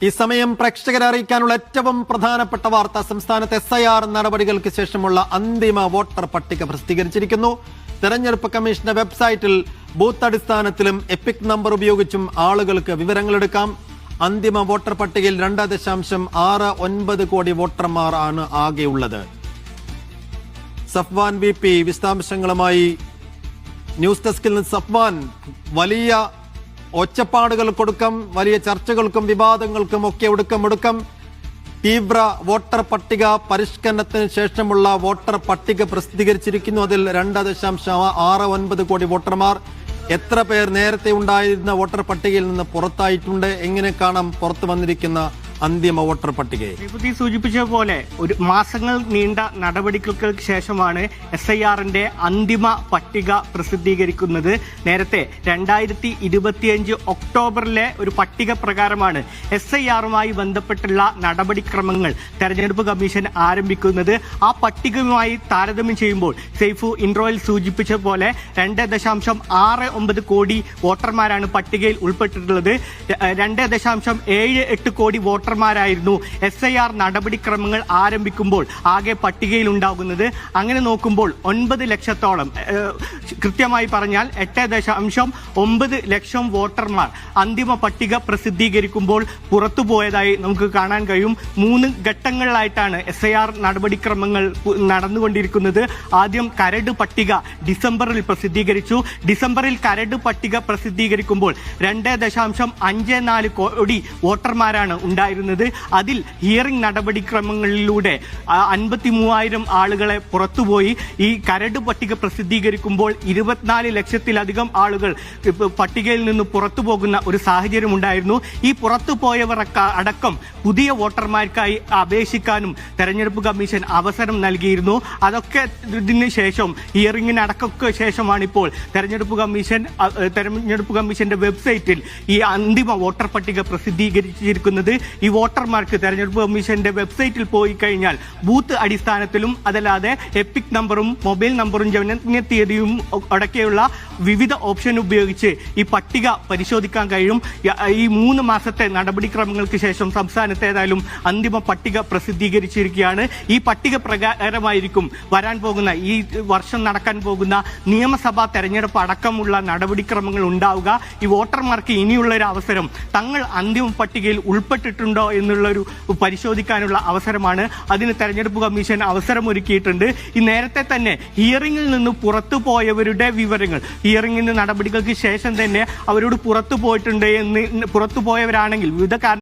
ഈ സമയം പ്രേക്ഷകരെ അറിയിക്കാനുള്ള ഏറ്റവും പ്രധാനപ്പെട്ട വാർത്ത സംസ്ഥാനത്തെ SIR നടപടികൾക്ക് ശേഷമുള്ള അന്തിമ വോട്ടർ പട്ടിക പ്രസിദ്ധീകരിച്ചിരിക്കുന്നു. തെരഞ്ഞെടുപ്പ് കമ്മീഷന്റെ വെബ്സൈറ്റിൽ ബൂത്ത് അടിസ്ഥാനത്തിലും എപ്പിക് നമ്പർ ഉപയോഗിച്ചും ആളുകൾക്ക് വിവരങ്ങൾ എടുക്കാം. അന്തിമ വോട്ടർ പട്ടികയിൽ 2.69 കോടി വോട്ടർമാർ ആണ് ആകെയുള്ളത്. സഫ്വാൻ VP വിശദാംശങ്ങളുമായി ന്യൂസ് ഡെസ്കിൽ നിന്ന്. സഫ്വാൻ, വലിയ ഒച്ചപ്പാടുകൾക്കൊടുക്കം, വലിയ ചർച്ചകൾക്കും വിവാദങ്ങൾക്കും ഒക്കെ ഒടുക്കം തീവ്ര വോട്ടർ പട്ടിക പരിഷ്കരണത്തിന് ശേഷമുള്ള വോട്ടർ പട്ടിക പ്രസിദ്ധീകരിച്ചിരിക്കുന്നു. അതിൽ 2.69 കോടി വോട്ടർമാർ. എത്ര പേർ നേരത്തെ ഉണ്ടായിരുന്ന വോട്ടർ പട്ടികയിൽ നിന്ന് പുറത്തായിട്ടുണ്ട്? എങ്ങനെ കാണാം പുറത്തു വന്നിരിക്കുന്ന അന്തിമ വോട്ടർ പട്ടികയെ? സൂചിപ്പിച്ച പോലെ ഒരു മാസങ്ങൾ നീണ്ട നടപടികൾക്ക് ശേഷമാണ് SIRന്റെ അന്തിമ പട്ടിക പ്രസിദ്ധീകരിക്കുന്നത്. നേരത്തെ 2025 ഒക്ടോബറിലെ ഒരു പട്ടിക പ്രകാരമാണ് SIRമായി ബന്ധപ്പെട്ടുള്ള നടപടിക്രമങ്ങൾ തെരഞ്ഞെടുപ്പ് കമ്മീഷൻ ആരംഭിക്കുന്നത്. ആ പട്ടികയുമായി താരതമ്യം ചെയ്യുമ്പോൾ സൈഫു ഇൻട്രോയിൽ സൂചിപ്പിച്ച പോലെ 2.69 കോടി വോട്ടർമാരാണ് പട്ടികയിൽ ഉൾപ്പെട്ടിട്ടുള്ളത്. 2.78 കോടി വോട്ടർമാരായിരുന്നു SIR നടപടിക്രമങ്ങൾ ആരംഭിക്കുമ്പോൾ ആകെ പട്ടികയിൽ ഉണ്ടാകുന്നത്. അങ്ങനെ നോക്കുമ്പോൾ 9 ലക്ഷത്തോളം, കൃത്യമായി പറഞ്ഞാൽ 8.9 ലക്ഷം വോട്ടർമാർ അന്തിമ പട്ടിക പ്രസിദ്ധീകരിക്കുമ്പോൾ പുറത്തുപോയതായി നമുക്ക് കാണാൻ കഴിയും. 3 ഘട്ടങ്ങളിലായിട്ടാണ് SIR നടപടിക്രമങ്ങൾ നടന്നുകൊണ്ടിരിക്കുന്നത്. ആദ്യം കരട് പട്ടിക ഡിസംബറിൽ പ്രസിദ്ധീകരിച്ചു. ഡിസംബറിൽ കരട് പട്ടിക പ്രസിദ്ധീകരിക്കുമ്പോൾ 2.54 കോടി വോട്ടർമാരാണ് ഉണ്ടായിരുന്നത്. അതിൽ ഹിയറിംഗ് നടപടിക്രമങ്ങളിലൂടെ 53,000 ആളുകളെ പുറത്തുപോയി. ഈ കരട് പട്ടിക പ്രസിദ്ധീകരിക്കുമ്പോൾ 24 ലക്ഷത്തിലധികം ആളുകൾ പട്ടികയിൽ നിന്ന് പുറത്തു പോകുന്ന ഒരു സാഹചര്യം ഉണ്ടായിരുന്നു. ഈ പുറത്തുപോയവർ അടക്കം പുതിയ വോട്ടർമാർക്കായി അപേക്ഷിക്കാനും തെരഞ്ഞെടുപ്പ് കമ്മീഷൻ അവസരം നൽകിയിരുന്നു. അതൊക്കെ ഇതിന് ശേഷം, ഹിയറിംഗിനടക്കമൊക്കെ ശേഷമാണ് ഇപ്പോൾ തെരഞ്ഞെടുപ്പ് കമ്മീഷന്റെ വെബ്സൈറ്റിൽ ഈ അന്തിമ വോട്ടർ പട്ടിക പ്രസിദ്ധീകരിച്ചിരിക്കുന്നത്. ഈ വോട്ടർമാർക്ക് തെരഞ്ഞെടുപ്പ് കമ്മീഷന്റെ വെബ്സൈറ്റിൽ പോയി കഴിഞ്ഞാൽ ബൂത്ത് അടിസ്ഥാനത്തിലും അതല്ലാതെ എപ്പിക് നമ്പറും മൊബൈൽ നമ്പറും ജനനത്തീയതിയും അടക്കെയുള്ള വിവിധ ഓപ്ഷൻ ഉപയോഗിച്ച് ഈ പട്ടിക പരിശോധിക്കാൻ കഴിയും. ഈ 3 മാസത്തെ നടപടിക്രമങ്ങൾക്ക് ശേഷം സംസ്ഥാനത്ത് ഏതായാലും അന്തിമ പട്ടിക പ്രസിദ്ധീകരിച്ചിരിക്കുകയാണ്. ഈ പട്ടിക പ്രകാരമായിരിക്കും വരാൻ പോകുന്ന, ഈ വർഷം നടക്കാൻ പോകുന്ന നിയമസഭാ തെരഞ്ഞെടുപ്പ് അടക്കമുള്ള നടപടിക്രമങ്ങൾ ഉണ്ടാവുക. ഈ വോട്ടർമാർക്ക് ഇനിയുള്ള ഒരു അവസരം തങ്ങൾ അന്തിമ പട്ടികയിൽ ഉൾപ്പെട്ടിട്ടുണ്ടോ എന്നുള്ളൊരു പരിശോധിക്കാനുള്ള അവസരമാണ്. അതിന് തെരഞ്ഞെടുപ്പ് കമ്മീഷൻ അവസരമൊരുക്കിയിട്ടുണ്ട്. ഈ നേരത്തെ തന്നെ ഹിയറിംഗിൽ നിന്ന് പുറത്തു പോയവരുടെ വിവരങ്ങൾ, ഹിയറിംഗിന് നടപടികൾക്ക് ശേഷം തന്നെ അവരോട് പുറത്തു പോയിട്ടുണ്ട് എന്ന്, പുറത്തുപോയവരാണെങ്കിൽ വിവിധ